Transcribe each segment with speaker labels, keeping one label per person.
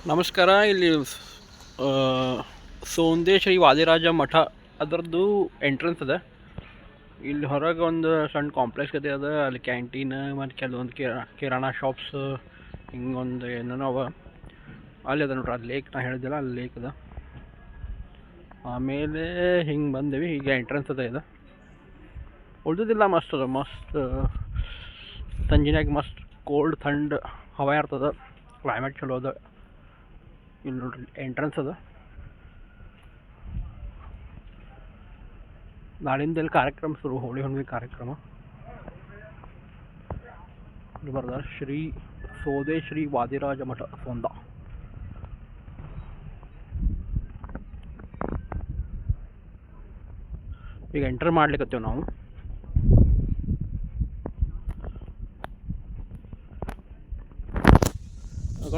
Speaker 1: ನಮಸ್ಕಾರ. ಇಲ್ಲಿ ಸೋಂದೆ ಶ್ರೀ ವಾದಿರಾಜ ಮಠ ಅದರದ್ದು ಎಂಟ್ರೆನ್ಸ್ ಅದ. ಇಲ್ಲಿ ಹೊರಗೆ ಒಂದು ಸಣ್ಣ ಕಾಂಪ್ಲೆಕ್ಸ್ ಗತೆ ಅದ. ಅಲ್ಲಿ ಕ್ಯಾಂಟೀನ್ ಮತ್ತು ಕೆಲವೊಂದು ಕಿರಾಣಾ ಶಾಪ್ಸ್ ಹಿಂಗೊಂದು ಏನೇನೋ ಅವ. ಅಲ್ಲಿ ಅದ ನೋಡ್ರಿ, ಅದು ಲೇಕ್ ನಾ ಹೇಳಿದ್ದಿಲ್ಲ, ಅಲ್ಲಿ ಲೇಕ್ ಅದ. ಆಮೇಲೆ ಹಿಂಗೆ ಬಂದೇವಿ, ಈಗ ಎಂಟ್ರೆನ್ಸ್ ಅದ ಇದು. ಉಳ್ದಿದ್ದಿಲ್ಲ, ಮಸ್ತ್ ಅದ. ಮಸ್ತ್ ಸಂಜಿನಾಗ ಮಸ್ತ್ ಕೋಲ್ಡ್ ಥಂಡ್ ಹವಾ ಇರ್ತದೆ. ಕ್ಲೈಮೇಟ್ ಚಲೋ ಅದ. ಇಲ್ಲಿ ನೋಡ್ರಿ ಎಂಟ್ರೆನ್ಸ್ ಅದ. ನಾಳಿಂದ ಇಲ್ಲಿ ಕಾರ್ಯಕ್ರಮ ಶುರು, ಹೋಳಿ ಹುಣ್ಣಿಮೆ ಕಾರ್ಯಕ್ರಮ. ಇಲ್ಲಿ ಬರ್ದಾರ ಶ್ರೀ ಸೋದೆ ಶ್ರೀ ವಾದಿರಾಜ ಮಠ ಸೋಂದ. ಈಗ ಎಂಟರ್ ಮಾಡ್ಲಿಕ್ಕತ್ತೇವೆ ನಾವು.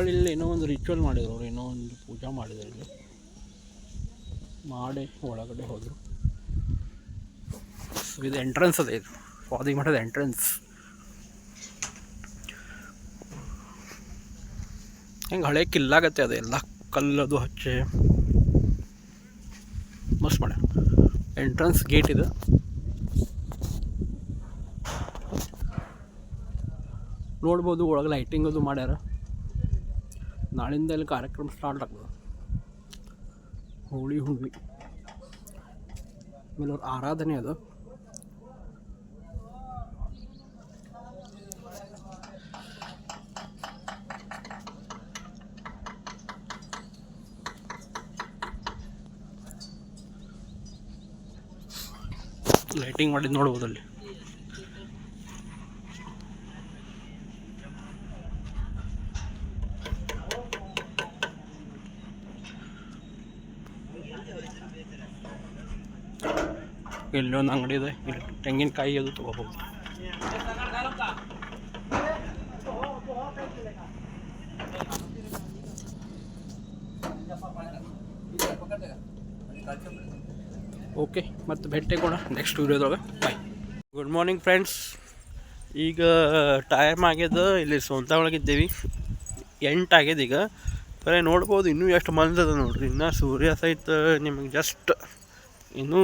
Speaker 1: ಇಲ್ಲಿ ಏನೋ ಒಂದು ರಿಚುವಲ್ ಮಾಡಿದ್ರು ಅವ್ರು, ಏನೋ ಒಂದು ಪೂಜಾ ಮಾಡಿದ್ರು. ಇಲ್ಲಿ ಮಾಡಿ ಒಳಗಡೆ ಹೋದರು. ಇದು ಎಂಟ್ರೆನ್ಸ್ ಅದ, ಇದು ಸ್ವಾದಿ ಮಠದ ಎಂಟ್ರೆನ್ಸ್. ಹೆಂಗೆ ಹಳೆ ಕಿಲ್ಲಾಗತ್ತೆ, ಅದು ಎಲ್ಲ ಕಲ್ಲದು ಹಚ್ಚೆ ಮಸ್ತ್ ಮಾಡ್ಯಾರ. ಎಂಟ್ರೆನ್ಸ್ ಗೇಟ್ ಇದು. ನೋಡ್ಬೋದು, ಒಳಗೆ ಲೈಟಿಂಗ್ ಅದು ಮಾಡ್ಯಾರ. ನಾಳಿಂದ ಇಲ್ಲಿ ಕಾರ್ಯಕ್ರಮ ಸ್ಟಾರ್ಟ್ ಆಗ್ತದೆ, ಹೋಳಿ ಹುಣ್ಣಿಮೆ. ಆಮೇಲೆ ಅವ್ರ ಆರಾಧನೆ ಅದು. ಲೈಟಿಂಗ್ ಮಾಡಿದ್ದು ನೋಡ್ಬೋದು ಅಲ್ಲಿ. ಇಲ್ಲೊಂದು ಅಂಗಡಿ ಇದೆ, ಇಲ್ಲಿ ತೆಂಗಿನಕಾಯಿ ಅದು ತೊಗೋಬೋದು. ಓಕೆ, ಮತ್ತು ಭೇಟಿ ಕೊಡ ನೆಕ್ಸ್ಟ್ ವೀಡಿಯೋದೊಳಗೆ. ಬಾಯ್. Good morning friends. ಈಗ ಟೈಮ್ ಆಗ್ಯದ, ಇಲ್ಲಿ ಸೋಂತ ಒಳಗಿದ್ದೇವೆ. 8 ಆಗ್ಯದ ಈಗ. ಬರೀ ನೋಡ್ಬೋದು ಇನ್ನೂ ಎಷ್ಟು ಮಂಜದ ನೋಡ್ರಿ. ಇನ್ನೂ ಸೂರ್ಯ ಸಹಿತ ನಿಮಗೆ ಜಸ್ಟ್ ಇನ್ನೂ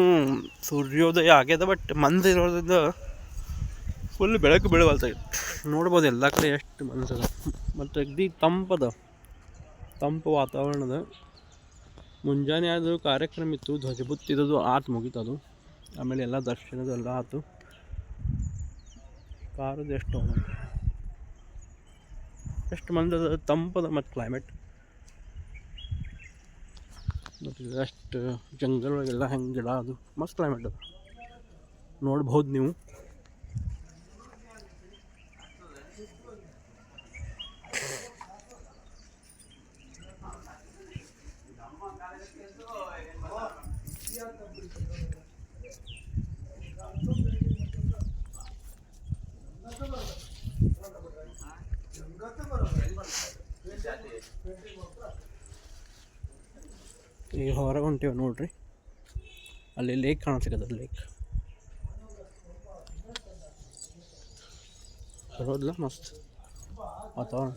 Speaker 1: ಸೂರ್ಯೋದಯ ಆಗ್ಯದ, ಬಟ್ ಮಂಜು ಇರೋದ್ರಿಂದ ಫುಲ್ ಬೆಳಕು ಬೀಳವಲ್ತಾಗಿದೆ. ನೋಡ್ಬೋದು ಎಲ್ಲ ಕಡೆ ಎಷ್ಟು ಮಂಜದ, ಮತ್ತು ಅಗದಿ ತಂಪು ವಾತಾವರಣದ. ಮುಂಜಾನೆ ಅದು ಕಾರ್ಯಕ್ರಮ ಇತ್ತು, ಧ್ವಜಬುತ್ತಿದ್ದು ಆತು, ಮುಗೀತದು. ಆಮೇಲೆ ಎಲ್ಲ ದರ್ಶನದು ಎಲ್ಲ ಆಯ್ತು. ಕಾರದ್ದು ಎಷ್ಟು ಮಂದದ, ತಂಪದ ಮತ್ತು ಕ್ಲೈಮೇಟ್. ಮತ್ತು ಅಷ್ಟು ಜಂಗಲ್ ಒಳಗೆಲ್ಲ ಹೆಂಗೆ ಗಿಡ ಅದು ಮಸ್ತ್ ಕ್ಲೈಮೇಟ್ ಅದು, ನೋಡ್ಬೋದು ನೀವು. ಈಗ ಹೊರಗೆ ಹೊಂಟೇವೆ ನೋಡ್ರಿ, ಅಲ್ಲಿ ಲೇಕ್ ಕಾಣಿಸ್ಲಿಕ್ಕದ. ಲೇಕ್ ಬರೋದಿಲ್ಲ, ಮಸ್ತ್ ವಾತಾವರಣ.